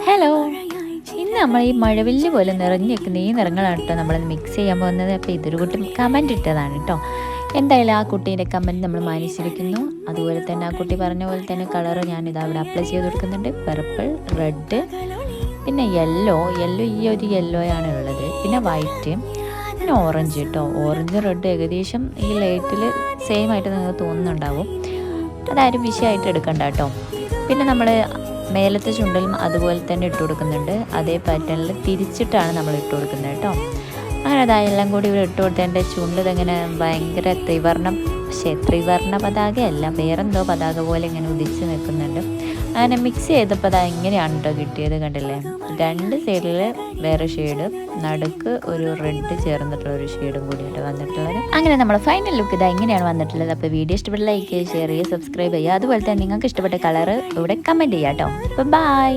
Hello, ഇന്ന് നമ്മൾ ഈ മഴവില്ല് പോലെ നിറഞ്ഞു നിൽക്കുന്ന ഈ നിറങ്ങളാണ് കേട്ടോ നമ്മളിന്ന് മിക്സ് ചെയ്യാൻ പോകുന്നത്. അപ്പോൾ ഇതൊരു കുട്ടി കമൻറ്റ് ഇട്ടതാണ് കേട്ടോ. എന്തായാലും ആ കുട്ടീൻ്റെ കമൻറ്റ് നമ്മൾ മാനിച്ചിരിക്കുന്നു. അതുപോലെ തന്നെ ആ കുട്ടി പറഞ്ഞ പോലെ തന്നെ കളറ് ഞാനിത് അവിടെ അപ്ലൈ ചെയ്ത് കൊടുക്കുന്നുണ്ട്. പർപ്പിൾ, റെഡ്, പിന്നെ യെല്ലോ ഈ ഒരു യെല്ലോയാണ് ഉള്ളത്. പിന്നെ വൈറ്റ്, പിന്നെ ഓറഞ്ച് കേട്ടോ. ഓറഞ്ച് റെഡ് ഏകദേശം ഈ ലൈറ്റിൽ സെയിം ആയിട്ട് നിങ്ങൾക്ക് തോന്നുന്നുണ്ടാവും. അതാരും വിഷയമായിട്ട് എടുക്കണ്ട കേട്ടോ. പിന്നെ നമ്മൾ മേലത്തെ ചുണ്ടിലും അതുപോലെ തന്നെ ഇട്ട് കൊടുക്കുന്നുണ്ട്. അതേ പാറ്റേണിൽ തിരിച്ചിട്ടാണ് നമ്മൾ ഇട്ട് കൊടുക്കുന്നത് കേട്ടോ. അങ്ങനെ അതെല്ലാം കൂടി ഇവിടെ ഇട്ട് കൊടുത്തതിൻ്റെ ചുണ്ട് ഇതെങ്ങനെ ഭയങ്കര ത്രിവർണ്ണ പതാകയല്ല, വേറെന്തോ പതാക പോലെ ഇങ്ങനെ ഉദിച്ച് നിൽക്കുന്നുണ്ട്. അങ്ങനെ മിക്സ് ചെയ്തപ്പോൾ അതാ ഇങ്ങനെയാണ് കേട്ടോ കിട്ടിയത്. കണ്ടില്ലേ, രണ്ട് സൈഡിൽ വേറെ ഷെയ്ഡ്, നടുക്ക് ഒരു റെഡ് ചേർന്നിട്ടുള്ള ഒരു ഷെയ്ഡും കൂടിയിട്ട് വന്നിട്ടുള്ളത്. അങ്ങനെ നമ്മുടെ ഫൈനൽ ലുക്ക് ഇതാ ഇങ്ങനെയാണ് വന്നിട്ടുള്ളത്. അപ്പോൾ വീഡിയോ ഇഷ്ടപ്പെട്ട ലൈക്ക് ചെയ്യുക, ഷെയർ ചെയ്യുക, സബ്സ്ക്രൈബ് ചെയ്യുക. അതുപോലെ തന്നെ നിങ്ങൾക്ക് ഇഷ്ടപ്പെട്ട കളർ ഇവിടെ കമൻറ്റ് ചെയ്യാം കേട്ടോ. അപ്പോൾ ബൈ.